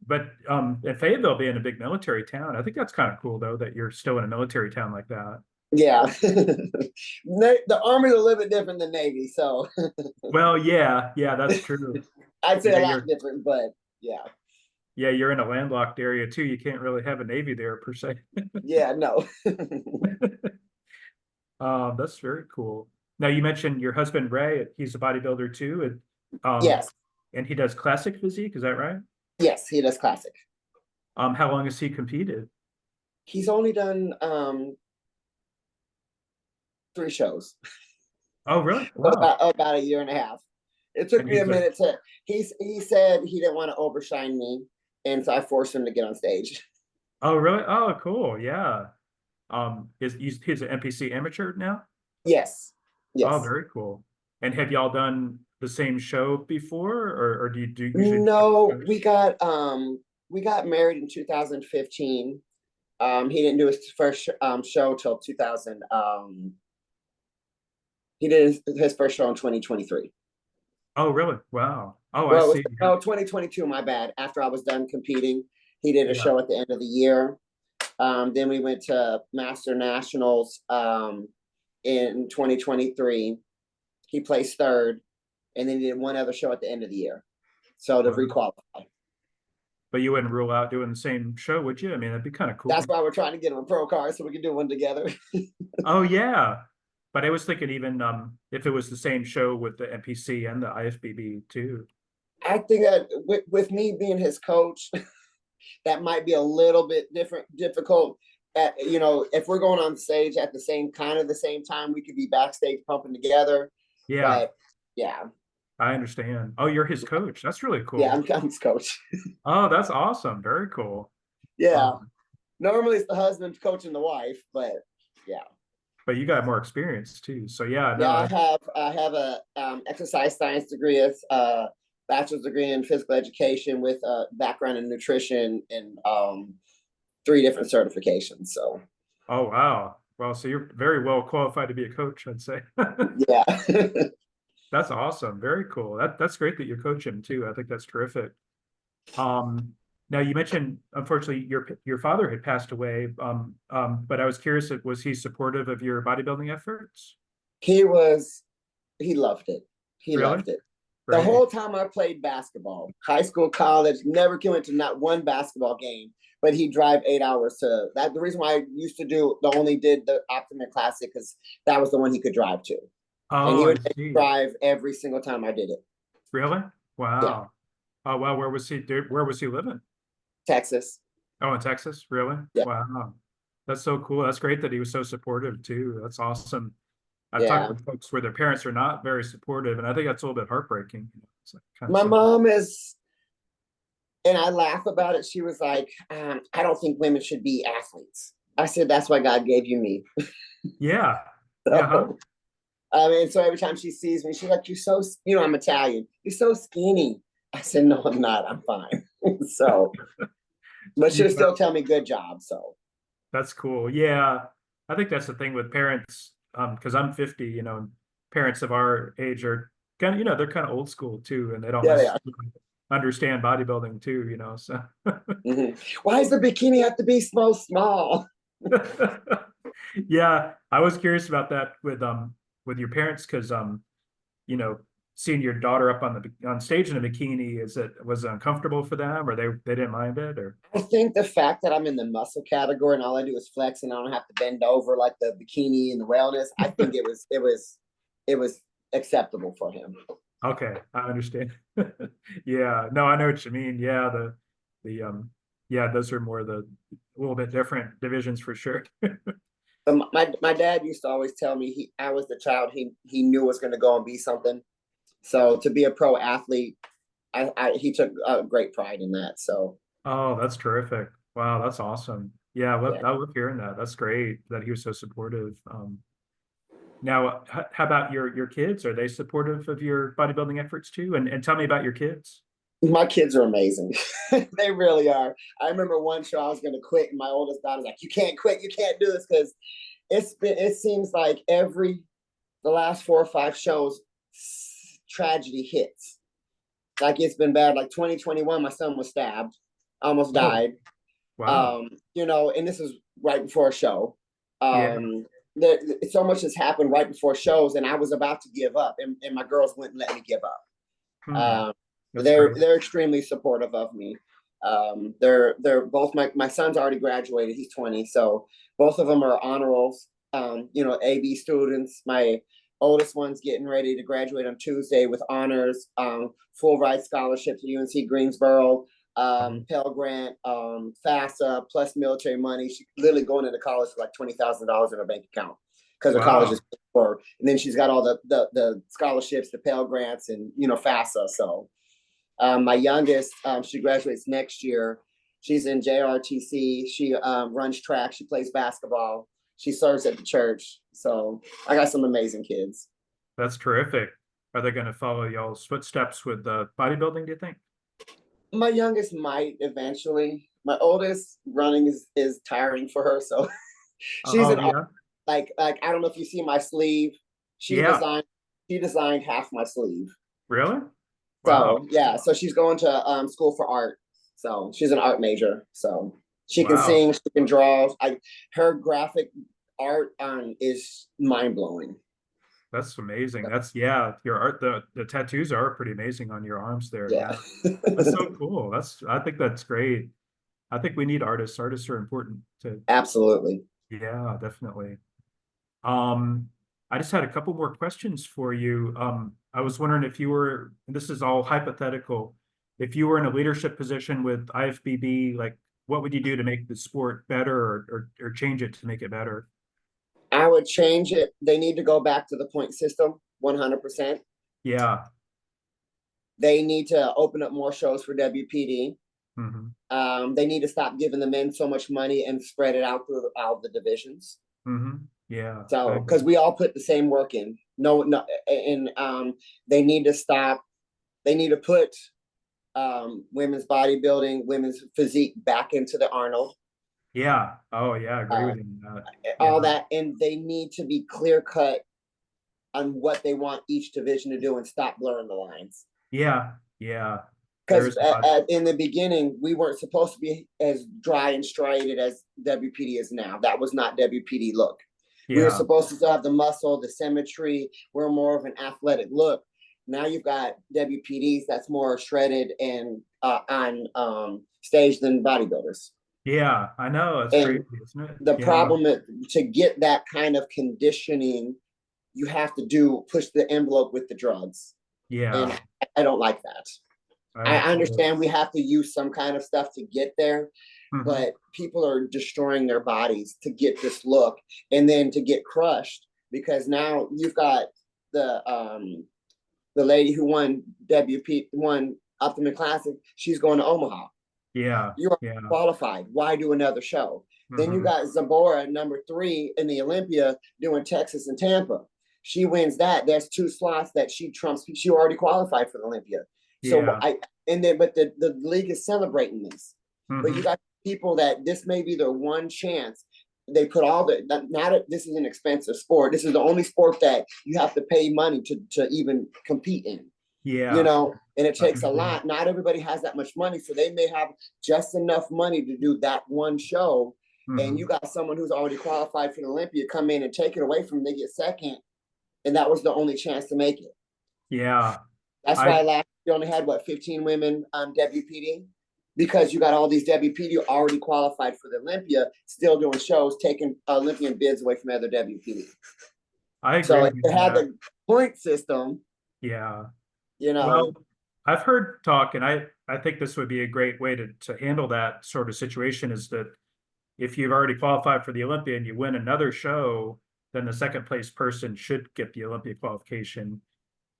Speaker 2: But in Fayetteville being a big military town, I think that's kind of cool though that you're still in a military town like that.
Speaker 1: Yeah. The Army's a little bit different than Navy, so
Speaker 2: Well, yeah, that's true.
Speaker 1: I'd say
Speaker 2: Yeah,
Speaker 1: a lot different, but yeah.
Speaker 2: you're in a landlocked area too. You can't really have a Navy there per se.
Speaker 1: Yeah, no.
Speaker 2: That's very cool. Now you mentioned your husband Ray. He's a bodybuilder too. And
Speaker 1: Yes.
Speaker 2: And he does classic physique, is that right?
Speaker 1: Yes, he does classic.
Speaker 2: How long has he competed?
Speaker 1: He's only done 3 shows.
Speaker 2: Oh, really? Wow.
Speaker 1: About a year and a half. It took
Speaker 2: And
Speaker 1: me a
Speaker 2: he's a,
Speaker 1: minute to. He said he didn't want to overshine me, and so I forced him to get on stage.
Speaker 2: oh, really? Oh, cool. Yeah. He's an NPC amateur now?
Speaker 1: Yes,
Speaker 2: Oh,
Speaker 1: yes.
Speaker 2: very cool. And have y'all done the same show before, or do you usually do
Speaker 1: No,
Speaker 2: shows?
Speaker 1: we got married in 2015. He didn't do his first show till 2000. He did his first show in 2023.
Speaker 2: Oh, really? Wow. Oh, I
Speaker 1: Well, it was
Speaker 2: see.
Speaker 1: no 2022. My bad. After I was done competing, he did a
Speaker 2: Yeah.
Speaker 1: show at the end of the year. Then we went to Master Nationals in 2023. He placed third, and then he did one other show at the end of the year. So to
Speaker 2: Wow.
Speaker 1: requalify.
Speaker 2: But you wouldn't rule out doing the same show, would you? I mean, that'd be kind of
Speaker 1: That's
Speaker 2: cool.
Speaker 1: why we're trying to get him a pro card so we can do one together.
Speaker 2: Oh, yeah. But I was thinking even if it was the same show with the NPC and the IFBB too.
Speaker 1: I think that with me being his coach, that might be a little bit difficult. If we're going on stage at the same time, we could be backstage pumping together.
Speaker 2: Yeah,
Speaker 1: But yeah,
Speaker 2: I understand. Oh, you're his coach. That's really
Speaker 1: yeah,
Speaker 2: cool.
Speaker 1: I'm his coach.
Speaker 2: Oh, that's awesome. Very cool.
Speaker 1: Yeah,
Speaker 2: Um,
Speaker 1: normally it's the husband coaching the wife, but yeah.
Speaker 2: but you got more experience too. So yeah, no,
Speaker 1: Yeah, I have a exercise science degree, as bachelor's degree in physical education with a background in nutrition and 3 different certifications. So
Speaker 2: oh wow. Well, so you're very well qualified to be a coach, I'd say.
Speaker 1: yeah.
Speaker 2: That's awesome. Very cool. That's great that you coach him too. I think that's terrific. Um, Now you mentioned, unfortunately, your father had passed away. But I was curious, was he supportive of your bodybuilding efforts?
Speaker 1: he was he loved it. He
Speaker 2: Really?
Speaker 1: loved it. The
Speaker 2: Great.
Speaker 1: whole time I played basketball, high school, college, never went to not one basketball game. But he'd drive 8 hours to that. The reason why I used to only did the Optimum Classic because that was the one he could drive to, and
Speaker 2: Oh,
Speaker 1: he
Speaker 2: I
Speaker 1: would
Speaker 2: see.
Speaker 1: drive every single time I did it.
Speaker 2: Really?
Speaker 1: Yeah,
Speaker 2: Wow. Oh, wow. Where was he living?
Speaker 1: Texas.
Speaker 2: Oh, in Texas? Really?
Speaker 1: Yeah,
Speaker 2: Wow. That's so cool. That's great that he was so supportive too. That's awesome. I've talked
Speaker 1: yeah.
Speaker 2: with folks where their parents are not very supportive, and I think that's a little bit heartbreaking. It's like kind of
Speaker 1: My
Speaker 2: sad.
Speaker 1: mom is, and I laugh about it. She was like, "I don't think women should be athletes." I said, "That's why God gave you me."
Speaker 2: Yeah. Yeah. Huh?
Speaker 1: So, so every time she sees me, she's like, "You're so, I'm Italian. You're so skinny." I said, "No, I'm not. I'm fine." So, but she'll
Speaker 2: Yeah.
Speaker 1: still tell me, "Good job." So,
Speaker 2: That's cool. Yeah. I think that's the thing with parents, because I'm 50, and parents of our age are kind of, they're kind of old school too, and they don't
Speaker 1: yeah, they are.
Speaker 2: necessarily understand bodybuilding too, so.
Speaker 1: Mhm. Why does the bikini have to be so small?
Speaker 2: Yeah, I was curious about that with your parents because you know, seeing your daughter up on stage in a bikini, was it uncomfortable for them, or they didn't mind it, or?
Speaker 1: I think the fact that I'm in the muscle category and all I do is flex and I don't have to bend over like the bikini and the wellness, I think it was acceptable for him.
Speaker 2: Okay, I understand. Yeah, no, I know what you mean. Yeah, the yeah, those are more the a little bit different divisions for sure.
Speaker 1: My dad used to always tell me I was the child he knew was going to go and be something. So to be a pro athlete, he took great pride in that. So
Speaker 2: Oh, that's terrific. Wow, that's awesome. Yeah,
Speaker 1: yeah.
Speaker 2: I love hearing that. That's great that he was so supportive. Now, how about your kids? Are they supportive of your bodybuilding efforts too? And tell me about your kids.
Speaker 1: My kids are amazing. They really are. I remember one show I was going to quit, and my oldest daughter's like, "You can't quit. You can't do this," because it seems like the last 4 or 5 shows, tragedy hits. Like it's been bad. Like 2021, my son was stabbed, almost
Speaker 2: Oh,
Speaker 1: died.
Speaker 2: wow.
Speaker 1: And this is right before a show.
Speaker 2: Yeah.
Speaker 1: There, so much has happened right before shows, and I was about to give up, and my girls wouldn't let me give up.
Speaker 2: Hmm. That's
Speaker 1: They're
Speaker 2: great.
Speaker 1: they're extremely supportive of me. They're both my son's already graduated. He's 20, so both of them are honor rolls. AB students. My Oldest one's getting ready to graduate on Tuesday with honors, full ride scholarship to UNC Greensboro, Pell Grant, FAFSA, plus military money. She's literally going into college for like $20,000 in her bank account because her college is paid for. And then she's got all the scholarships, the Pell Grants, and FAFSA. So my youngest, she graduates next year. She's in JRTC. She runs track. She plays basketball. She serves at the church. So I got some amazing kids.
Speaker 2: That's terrific. Are they going to follow y'all's footsteps with bodybuilding, do you think?
Speaker 1: My youngest might eventually. My oldest, running is tiring for her. So she's like I don't know if you see my sleeve. She designed half my sleeve.
Speaker 2: Really?
Speaker 1: Wow. So yeah, so she's going to school for art. So she's an art major. So she can sing, she can draw. Her graphic art is mind blowing.
Speaker 2: That's amazing. That's your art. The tattoos are pretty amazing on your arms there.
Speaker 1: Yeah.
Speaker 2: That's so cool. I think that's great. I think we need artists. Artists are important to.
Speaker 1: Absolutely.
Speaker 2: Yeah, definitely. I just had a couple more questions for you. I was wondering if you were, and this is all hypothetical, if you were in a leadership position with IFBB, like what would you do to make the sport better or change it to make it better?
Speaker 1: I would change it. They need to go back to the point system, 100%.
Speaker 2: Yeah.
Speaker 1: They need to open up more shows for WPD.
Speaker 2: Mm-hmm.
Speaker 1: They need to stop giving the men so much money and spread it out through all the divisions.
Speaker 2: Mm-hmm. Yeah.
Speaker 1: So, because we all put the same work in. No, and they need to stop. They need to put women's bodybuilding, women's physique back into the Arnold.
Speaker 2: Yeah. Oh, yeah. I agree with you on that.
Speaker 1: All that, and they need to be clear cut on what they want each division to do and stop blurring the lines.
Speaker 2: Yeah. Yeah.
Speaker 1: Because in the beginning, we weren't supposed to be as dry and striated as WPD is now. That was not WPD look. Yeah. We were supposed to still have the muscle, the symmetry. We're more of an athletic look. Now you've got WPDs that's more shredded and on stage than bodybuilders.
Speaker 2: Yeah, I know. It's crazy, isn't it?
Speaker 1: The problem is to get that kind of conditioning, you have to push the envelope with the drugs. Yeah. And I don't like that. I understand we have to use some kind of stuff to get there, but people are destroying their bodies to get this look and then to get crushed because now you've got the lady who won Optimum Classic. She's going to Omaha. Yeah. You're qualified. Why do another show? Then you got Zabora, number 3 in the Olympia, doing Texas and Tampa. She wins that. There's 2 slots that she trumps. She already qualified for the Olympia. So but the league is celebrating this. But you got people that this may be their one chance. They put all now that this is an expensive sport. This is the only sport that you have to pay money to even compete in. Yeah. And it takes a lot. Not everybody has that much money. So they may have just enough money to do that one show. And you got someone who's already qualified for the Olympia come in and take it away from them. They get second. And that was the only chance to make it. Yeah. That's why last year only had 15 women on WPD? Because you got all these WPD already qualified for the Olympia, still doing shows, taking Olympian bids away from other WPD. I agree. So if they had the point system. Yeah. Well,
Speaker 2: I've heard talk, and I think this would be a great way to handle that sort of situation is that if you've already qualified for the Olympia and you win another show, then the second place person should get the Olympia qualification.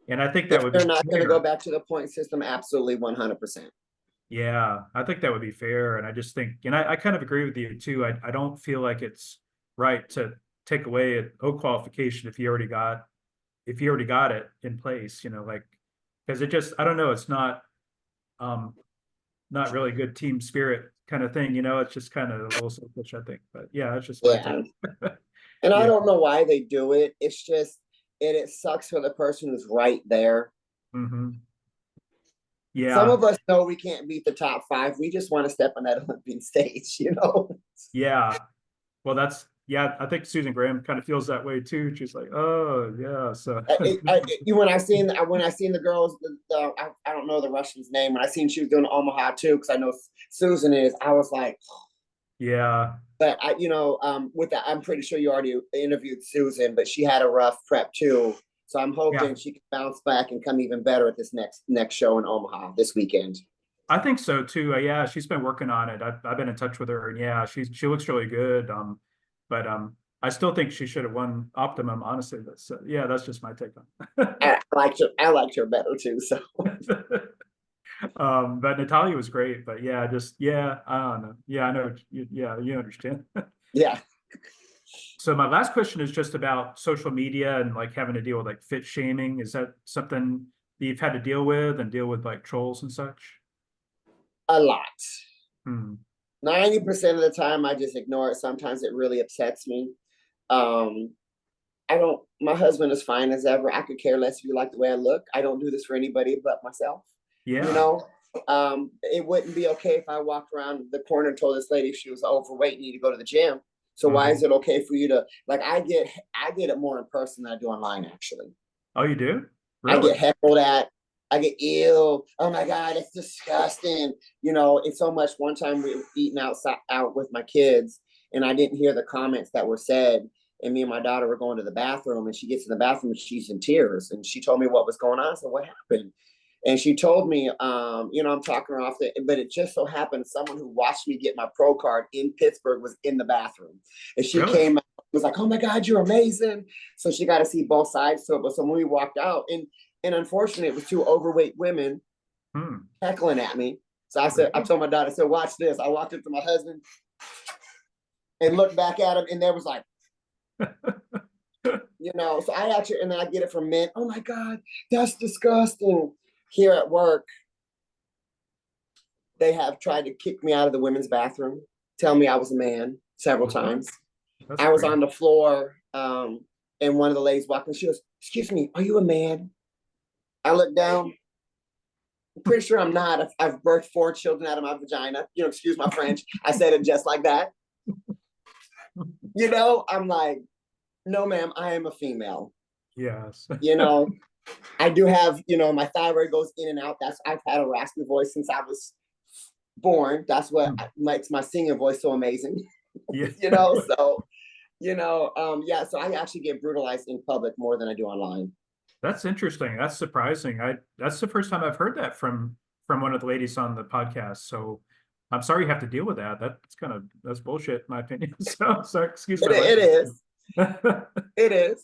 Speaker 2: And I think that would be fair.
Speaker 1: They're not going to go back to the point system, absolutely 100%.
Speaker 2: Yeah, I think that would be fair. And I just think, and I kind of agree with you too. I don't feel like it's right to take away an O qualification if you already got it in place, because it just, I don't know, it's not really good team spirit kind of thing, it's just kind of a little selfish, I think. But yeah, it's just
Speaker 1: and I don't know why they do it. It's just it sucks for the person who's right there. Yeah. Some of us know we can't beat the top 5. We just want to step on that Olympian stage,
Speaker 2: Yeah. Well, I think Susan Graham kind of feels that way too. She's like, oh yeah. So
Speaker 1: when I seen the girls, I don't know the Russian's name. When I seen she was doing Omaha too, because I know Susan is, I was like, yeah. But with that, I'm pretty sure you already interviewed Susan, but she had a rough prep too. So I'm hoping she can bounce back and come even better at this next show in Omaha this weekend.
Speaker 2: I think so too. Yeah, she's been working on it. I've been in touch with her, and yeah, she looks really good. But I still think she should have won Optimum. Honestly, that's just my take on it.
Speaker 1: I liked her better too. So,
Speaker 2: but Natalia was great. But yeah, I don't know. Yeah, I know. You understand.
Speaker 1: Yeah.
Speaker 2: So my last question is just about social media and like having to deal with like fit shaming. Is that something that you've had to deal with like trolls and such?
Speaker 1: A lot.
Speaker 2: 90%
Speaker 1: 90% of the time I just ignore it. Sometimes it really upsets me. My husband is fine as ever. I could care less if you like the way I look. I don't do this for anybody but myself.
Speaker 2: Yeah.
Speaker 1: You know, it wouldn't be okay if I walked around the corner and told this lady she was overweight and need to go to the gym. So why is it okay for you to, like, I get it more in person than I do online, actually.
Speaker 2: Oh, you do? Really?
Speaker 1: I get heckled at. I get ill. Oh my God, it's disgusting. It's so much. One time we were eating out with my kids, and I didn't hear the comments that were said. And me and my daughter were going to the bathroom, and she gets in the bathroom and she's in tears. And she told me what was going on. I said, what happened? And she told me, I'm talking her off, but it just so happened someone who watched me get my pro card in Pittsburgh was in the bathroom. And she came out, was like, oh my God, you're amazing. So she got to see both sides to it. But so when we walked out, and unfortunately, it was two overweight women heckling at me. So I told my daughter, I said, watch this. I walked up to my husband and looked back at him, and there was like, so I actually, and then I get it from men. Oh my God, that's disgusting. Here at work, they have tried to kick me out of the women's bathroom, tell me I was a man several times. I was on the floor, and one of the ladies walked in. She goes, excuse me, are you a man? I looked down. I'm pretty sure I'm not. I've birthed 4 children out of my vagina. Excuse my French. I said it just like that. I'm like, no, ma'am, I am a female.
Speaker 2: Yes.
Speaker 1: I do have, my thyroid goes in and out. I've had a raspy voice since I was born. That's what makes my singing voice so amazing.
Speaker 2: Yeah.
Speaker 1: So I actually get brutalized in public more than I do online.
Speaker 2: That's interesting. That's surprising. That's the first time I've heard that from one of the ladies on the podcast. So I'm sorry you have to deal with that. That's bullshit, in my opinion. So excuse me.
Speaker 1: It is. It is.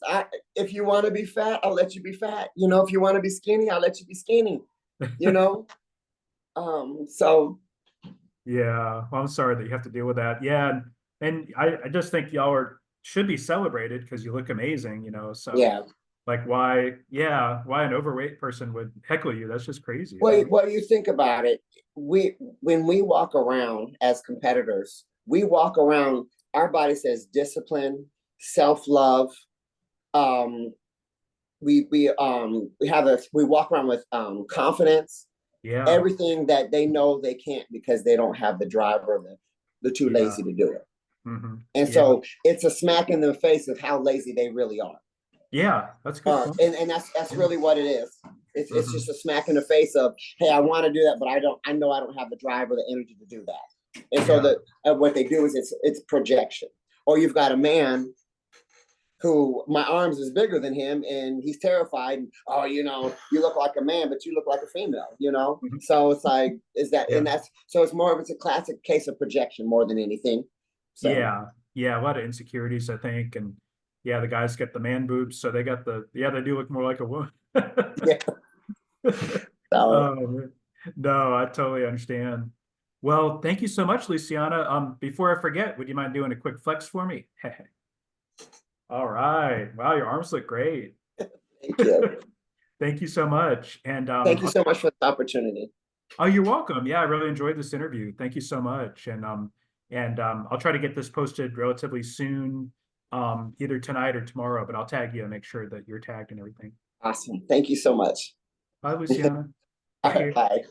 Speaker 1: If you want to be fat, I'll let you be fat. If you want to be skinny, I'll let you be skinny. So
Speaker 2: yeah, well, I'm sorry that you have to deal with that. Yeah, and I just think y'all should be celebrated because you look amazing. So
Speaker 1: yeah.
Speaker 2: Like why an overweight person would heckle you? That's just crazy.
Speaker 1: Well, you think about it. When we walk around as competitors, we walk around. Our body says discipline, self-love. We walk around with confidence.
Speaker 2: Yeah.
Speaker 1: Everything that they know they can't because they don't have the drive or they're too lazy to do it. And so it's a smack in the face of how lazy they really are.
Speaker 2: Yeah, that's good.
Speaker 1: And that's really what it is. It's just a smack in the face of, hey, I want to do that, but I know I don't have the drive or the energy to do that. And so what they do is it's projection. Or you've got a man who my arms is bigger than him and he's terrified. Oh, you look like a man, but you look like a female, So it's like, and it's a classic case of projection more than anything. So.
Speaker 2: Yeah, a lot of insecurities, I think. And the guys get the man boobs, so they got they do look more like a woman. No, I totally understand. Well, thank you so much, Luciana. Before I forget, would you mind doing a quick flex for me? All right. Wow, your arms look great.
Speaker 1: Thank you.
Speaker 2: Thank you so much. And
Speaker 1: thank you so much for the opportunity.
Speaker 2: Oh, you're welcome. Yeah, I really enjoyed this interview. Thank you so much. And I'll try to get this posted relatively soon, either tonight or tomorrow, but I'll tag you and make sure that you're tagged and everything.
Speaker 1: Awesome. Thank you so much.
Speaker 2: Bye, Luciana.
Speaker 1: All right, bye.